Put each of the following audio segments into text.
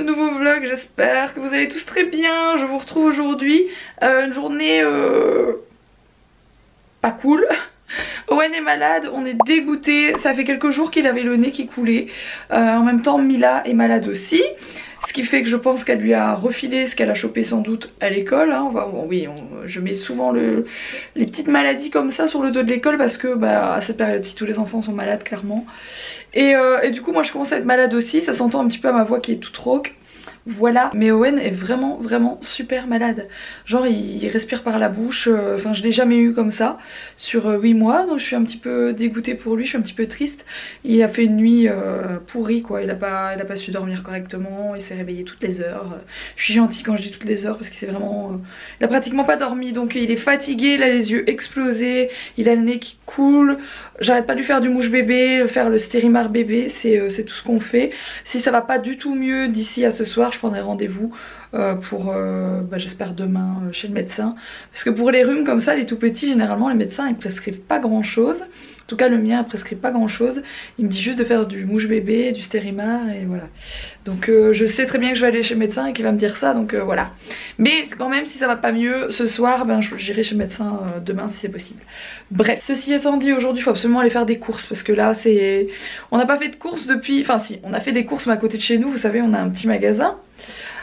nouveau vlog, j'espère que vous allez tous très bien. Je vous retrouve aujourd'hui, une journée pas cool. Owen est malade, on est dégoûté, ça fait quelques jours qu'il avait le nez qui coulait. En même temps Mila est malade aussi. Ce qui fait que je pense qu'elle lui a refilé ce qu'elle a chopé sans doute à l'école. Hein. Je mets souvent les petites maladies comme ça sur le dos de l'école parce que à cette période-ci tous les enfants sont malades clairement. Et du coup moi je commence à être malade aussi, ça s'entend un petit peu à ma voix qui est toute rauque. Voilà, mais Owen est vraiment super malade. Genre il respire par la bouche, enfin je l'ai jamais eu comme ça sur 8 mois, donc je suis un petit peu dégoûtée pour lui, je suis un petit peu triste. Il a fait une nuit pourrie quoi, il a pas su dormir correctement, il s'est réveillé toutes les heures. Je suis gentille quand je dis toutes les heures parce qu'il s'est vraiment... il a pratiquement pas dormi, donc il est fatigué, il a les yeux explosés, il a le nez qui coule. J'arrête pas de lui faire du mouche bébé, faire le Stérimar bébé, c'est tout ce qu'on fait. Si ça va pas du tout mieux d'ici à ce soir, je prendrai rendez-vous pour j'espère demain chez le médecin. Parce que pour les rhumes comme ça, les tout petits, généralement les médecins ils prescrivent pas grand chose. En tout cas le mien il prescrit pas grand chose. Il me dit juste de faire du mouche bébé, du Stérimar et voilà. Donc je sais très bien que je vais aller chez le médecin et qu'il va me dire ça, donc voilà. Mais quand même si ça va pas mieux ce soir, j'irai chez le médecin demain si c'est possible. Bref, ceci étant dit, aujourd'hui il faut absolument aller faire des courses parce que là c'est... On n'a pas fait de courses depuis... Enfin si, on a fait des courses mais à côté de chez nous, vous savez on a un petit magasin.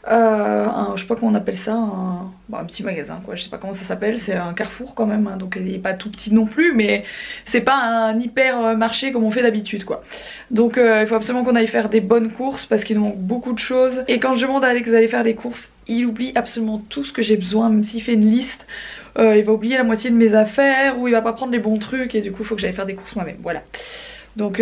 Je sais pas comment on appelle ça, un petit magasin quoi, je sais pas comment ça s'appelle, c'est un Carrefour quand même, hein, donc il est pas tout petit non plus, mais c'est pas un hyper marché comme on fait d'habitude quoi. Donc il faut absolument qu'on aille faire des bonnes courses parce qu'il nous manque beaucoup de choses. Et quand je demande à Alex d'aller faire les courses, il oublie absolument tout ce que j'ai besoin, même s'il fait une liste. Il va oublier la moitié de mes affaires ou il va pas prendre les bons trucs et du coup il faut que j'aille faire des courses moi-même, voilà. Donc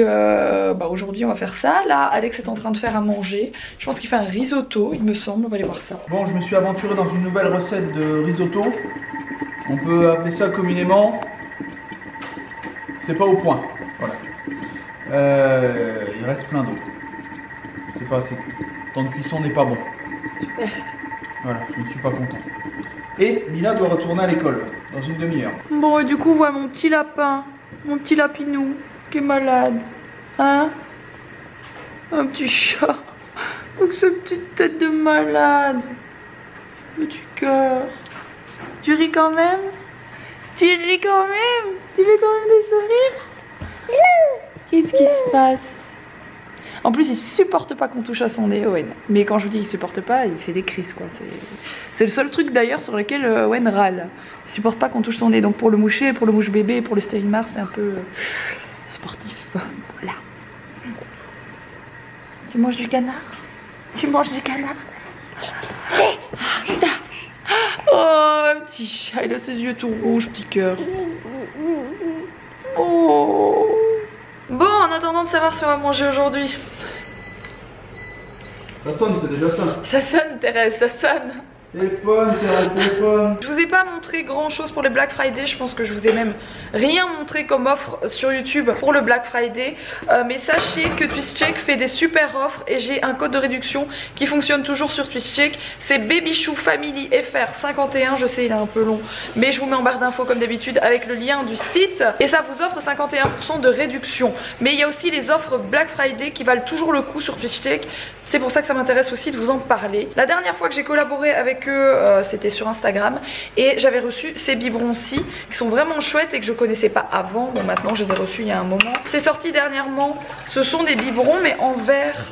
aujourd'hui on va faire ça. Là Alex est en train de faire à manger. Je pense qu'il fait un risotto il me semble, on va aller voir ça. Bon, je me suis aventuré dans une nouvelle recette de risotto. On peut appeler ça communément... C'est pas au point. Voilà. Il reste plein d'eau. C'est pas assez cuit. Le temps de cuisson n'est pas bon. Super. Voilà, je ne suis pas content. Et Mila doit retourner à l'école dans une demi-heure. Bon et du coup voilà mon petit lapin, mon petit lapinou qui est malade. Hein? Un petit chat. Avec sa petite tête de malade. Petit cœur. Tu ris quand même? Tu ris quand même? Tu fais quand même des sourires? Qu'est-ce qui se passe? En plus il supporte pas qu'on touche à son nez, Owen. Mais quand je vous dis qu'il supporte pas, il fait des crises quoi. C'est le seul truc d'ailleurs sur lequel Owen râle. Il supporte pas qu'on touche son nez. Donc pour le moucher, pour le mouche bébé, pour le Stérimar, c'est un peu sportif. Voilà. Tu manges du canard? Tu manges du canard? Oh petit chat, il a ses yeux tout rouges, petit cœur. Oh. Bon, en attendant de savoir si on va manger aujourd'hui. Ça sonne, c'est déjà ça. Ça sonne Thérèse, ça sonne. Téléphone, téléphone. Je vous ai pas montré grand chose pour les Black Friday, je pense que je vous ai même rien montré comme offre sur YouTube pour le Black Friday. Mais sachez que TwistCheck fait des super offres et j'ai un code de réduction qui fonctionne toujours sur TwistCheck. C'est Babychou Family FR 51, je sais il est un peu long, mais je vous mets en barre d'infos comme d'habitude avec le lien du site. Et ça vous offre 51% de réduction. Mais il y a aussi les offres Black Friday qui valent toujours le coup sur TwistCheck. C'est pour ça que ça m'intéresse aussi de vous en parler. La dernière fois que j'ai collaboré avec eux, c'était sur Instagram. Et j'avais reçu ces biberons-ci, qui sont vraiment chouettes et que je connaissais pas avant. Bon, maintenant, je les ai reçus il y a un moment. C'est sorti dernièrement. Ce sont des biberons, mais en verre.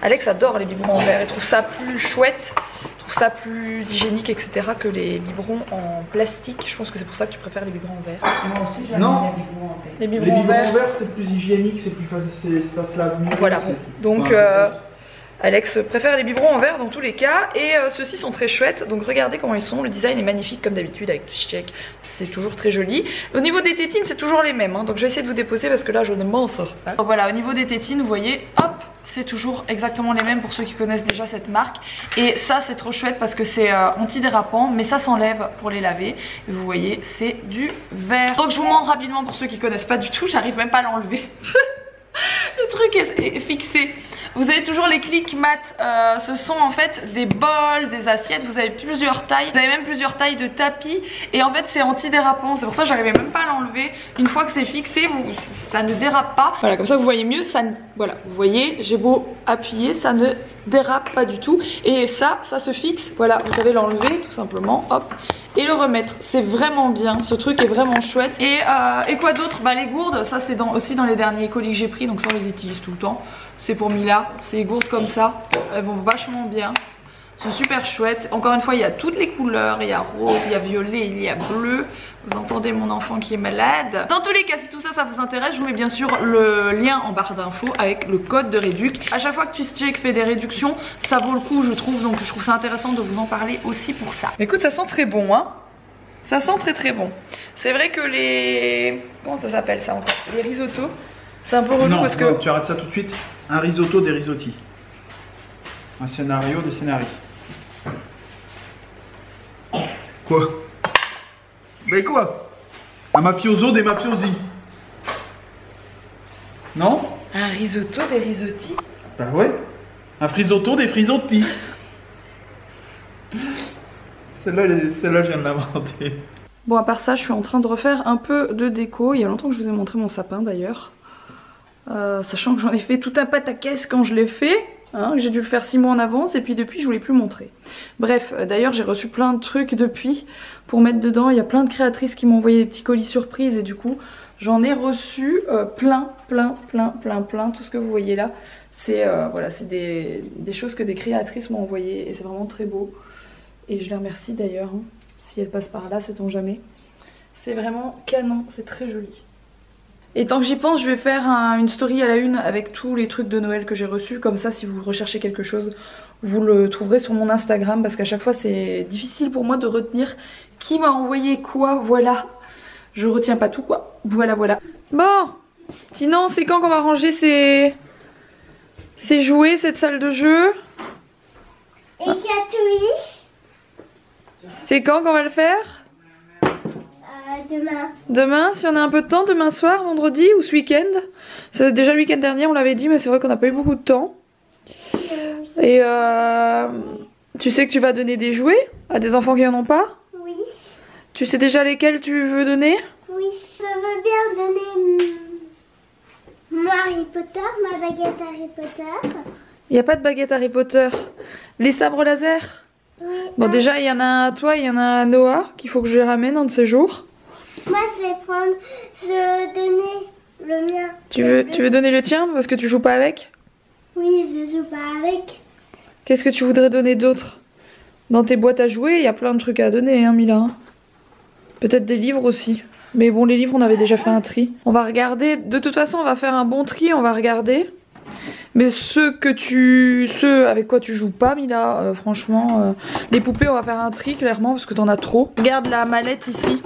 Alex adore les biberons en verre. Il trouve ça plus chouette. Il trouve ça plus hygiénique, etc. que les biberons en plastique. Je pense que c'est pour ça que tu préfères les biberons en verre. Moi aussi, j'aime Non. les biberons en verre. Les Les biberons en biberons en verre. verre, c'est plus hygiénique, c'est plus facile, ça se lave mieux. Voilà, bon. Donc... Alex préfère les biberons en verre dans tous les cas et ceux-ci sont très chouettes, donc regardez comment ils sont, le design est magnifique comme d'habitude avec TwistCheck, c'est toujours très joli. Au niveau des tétines c'est toujours les mêmes, hein, donc je vais essayer de vous déposer parce que là je ne m'en sors pas. Donc voilà, au niveau des tétines vous voyez, hop, c'est toujours exactement les mêmes pour ceux qui connaissent déjà cette marque. Et ça c'est trop chouette parce que c'est antidérapant mais ça s'enlève pour les laver. Et vous voyez c'est du verre. Donc je vous montre rapidement pour ceux qui connaissent pas du tout, j'arrive même pas à l'enlever. Le truc est fixé. Vous avez toujours les clics mat, ce sont en fait des bols, des assiettes, vous avez plusieurs tailles, vous avez même plusieurs tailles de tapis et en fait c'est anti-dérapant, c'est pour ça que j'arrivais même pas à l'enlever. Une fois que c'est fixé, ça ne dérape pas. Voilà, comme ça vous voyez mieux, voilà, vous voyez, j'ai beau appuyer, ça ne dérape pas du tout. Et ça se fixe, voilà, vous savez l'enlever tout simplement, hop, et le remettre. C'est vraiment bien, ce truc est vraiment chouette. Et quoi d'autre? Bah les gourdes, ça c'est aussi dans les derniers colis que j'ai pris, donc ça on les utilise tout le temps. C'est pour Mila, c'est des gourdes comme ça, elles vont vachement bien. Sont super chouettes. Encore une fois, il y a toutes les couleurs. Il y a rose, il y a violet, il y a bleu. Vous entendez mon enfant qui est malade. Dans tous les cas, si tout ça, ça vous intéresse, je vous mets bien sûr le lien en barre d'infos avec le code de réduc. À chaque fois que TwistCheck fait des réductions, ça vaut le coup, je trouve. Donc, je trouve ça intéressant de vous en parler aussi pour ça. Écoute, ça sent très bon, hein. Ça sent très très bon. C'est vrai que les... Comment ça s'appelle ça encore? Les risottos. C'est un peu relou parce que... Non, tu arrêtes ça tout de suite. Un risotto, des risotti. Un scénario, des scénarios. Quoi? Mais quoi? Un mafioso, des mafiosi. Non? Un risotto, des risotti? Bah ouais. Un frisotto, des frisotti. Celle-là, je viens de l'inventer. Bon, à part ça, je suis en train de refaire un peu de déco. Il y a longtemps que je vous ai montré mon sapin d'ailleurs. Sachant que j'en ai fait tout un pataquès quand je l'ai fait. Hein, j'ai dû le faire 6 mois en avance et puis depuis je vous l'ai plus montré. Bref, d'ailleurs j'ai reçu plein de trucs depuis pour mettre dedans. Il y a plein de créatrices qui m'ont envoyé des petits colis surprises et du coup j'en ai reçu plein, tout ce que vous voyez là. C'est voilà, c'est des choses que des créatrices m'ont envoyées et c'est vraiment très beau. Et je les remercie d'ailleurs, hein, si elles passent par là, sait-on jamais. C'est vraiment canon, c'est très joli. Et tant que j'y pense, je vais faire une story à la une avec tous les trucs de Noël que j'ai reçus. Comme ça, si vous recherchez quelque chose, vous le trouverez sur mon Instagram. Parce qu'à chaque fois, c'est difficile pour moi de retenir qui m'a envoyé quoi. Voilà. Je retiens pas tout, quoi. Voilà. Bon. Sinon, c'est quand qu'on va ranger ces jouets, cette salle de jeu? Et Catouille. C'est quand qu'on va le faire? Demain. Demain, si on a un peu de temps, demain soir, vendredi ou ce week-end. C'est déjà le week-end dernier, on l'avait dit, mais c'est vrai qu'on n'a pas eu beaucoup de temps. Et tu sais que tu vas donner des jouets à des enfants qui en ont pas? Oui. Tu sais déjà lesquels tu veux donner? Oui, je veux bien donner mon Harry Potter, ma baguette Harry Potter. Il n'y a pas de baguette Harry Potter. Les sabres laser? Oui. Bon, déjà, il y en a à toi, il y en a à Noah, qu'il faut que je lui ramène un de ces jours. Moi, je vais donner le mien. Tu veux donner le tien parce que tu joues pas avec? Oui, je joue pas avec. Qu'est-ce que tu voudrais donner d'autre? Dans tes boîtes à jouer, il y a plein de trucs à donner, hein, Mila. Peut-être des livres aussi. Mais bon, les livres, on avait déjà fait un tri. On va regarder. De toute façon, on va faire un bon tri, on va regarder. Mais ceux avec quoi tu joues pas, Mila, franchement, les poupées, on va faire un tri, clairement, parce que t'en as trop. Regarde la mallette ici.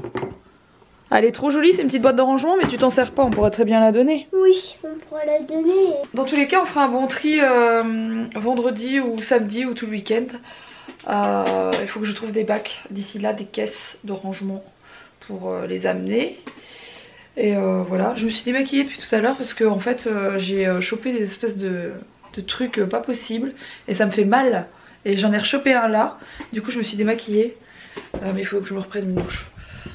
Elle est trop jolie, c'est une petite boîte de rangement, mais tu t'en sers pas, on pourrait très bien la donner. Oui, on pourrait la donner. Dans tous les cas, on fera un bon tri vendredi ou samedi ou tout le week-end. Il faut que je trouve des bacs d'ici là, des caisses de rangement pour les amener. Et voilà, je me suis démaquillée depuis tout à l'heure parce que en fait j'ai chopé des espèces de trucs pas possibles et ça me fait mal. Et j'en ai rechopé un là, du coup je me suis démaquillée. Mais il faut que je me reprenne une douche.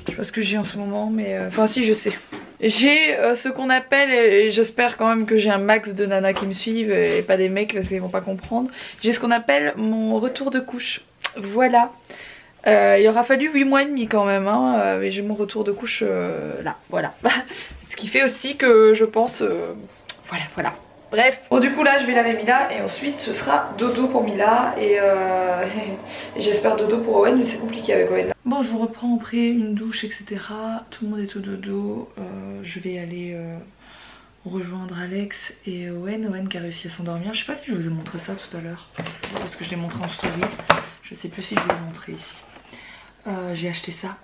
Je sais pas ce que j'ai en ce moment, mais enfin si, je sais. J'ai ce qu'on appelle, et j'espère quand même que j'ai un max de nanas qui me suivent et pas des mecs parce qu'ils vont pas comprendre. J'ai ce qu'on appelle mon retour de couche. Voilà. Il aura fallu 8 mois et demi quand même, hein, mais j'ai mon retour de couche là, voilà. Ce qui fait aussi que je pense, voilà. Bref, bon du coup là je vais laver Mila et ensuite ce sera dodo pour Mila et j'espère dodo pour Owen, mais c'est compliqué avec Owen là. Bon, je reprends après une douche etc, tout le monde est au dodo, je vais aller rejoindre Alex et Owen qui a réussi à s'endormir. Je sais pas si je vous ai montré ça tout à l'heure, parce que je l'ai montré en story, je sais plus si je vous l'ai montré ici. J'ai acheté ça.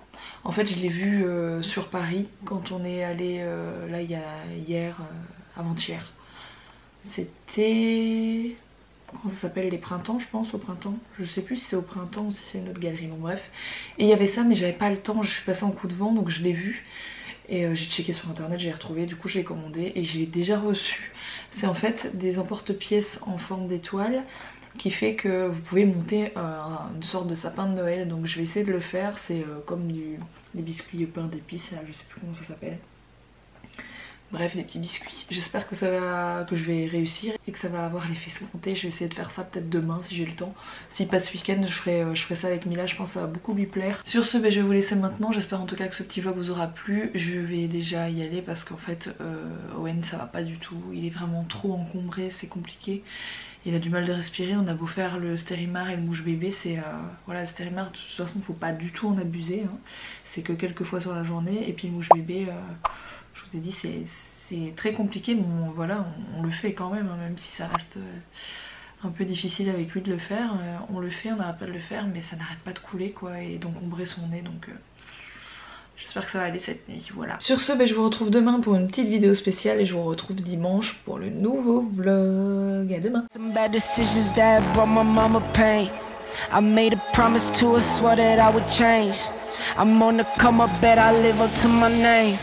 En fait je l'ai vu sur Paris quand on est allé là hier, avant-hier. C'était... Comment ça s'appelle, les printemps je pense, au printemps. Je sais plus si c'est au printemps ou si c'est une autre galerie, bon bref. Et il y avait ça mais j'avais pas le temps, je suis passée en coup de vent donc je l'ai vu. Et j'ai checké sur internet, j'ai retrouvé, du coup je l'ai commandé et je l'ai déjà reçu. C'est en fait des emporte-pièces en forme d'étoile qui fait que vous pouvez monter une sorte de sapin de Noël. Donc je vais essayer de le faire, c'est comme des biscuits pain d'épices, là je sais plus comment ça s'appelle. Bref, des petits biscuits. J'espère que je vais réussir et que ça va avoir l'effet escompté. Je vais essayer de faire ça peut-être demain si j'ai le temps. S'il passe ce week-end, je ferai ça avec Mila. Je pense que ça va beaucoup lui plaire. Sur ce, je vais vous laisser maintenant. J'espère en tout cas que ce petit vlog vous aura plu. Je vais déjà y aller parce qu'en fait, Owen, ça va pas du tout. Il est vraiment trop encombré, c'est compliqué. Il a du mal de respirer. On a beau faire le Stérimar et le mouche bébé, c'est voilà, le Stérimar de toute façon, faut pas du tout en abuser. Hein. C'est que quelques fois sur la journée. Et puis le mouche bébé. Je vous ai dit, c'est très compliqué, mais voilà, on le fait quand même, hein, même si ça reste un peu difficile avec lui de le faire. On le fait, on n'arrête pas de le faire, mais ça n'arrête pas de couler, quoi, et d'encombrer son nez, donc j'espère que ça va aller cette nuit, voilà. Sur ce, je vous retrouve demain pour une petite vidéo spéciale, et je vous retrouve dimanche pour le nouveau vlog. À demain. I made a promise to her, swore that I would change. I'm on the come up, bet I live up to my name.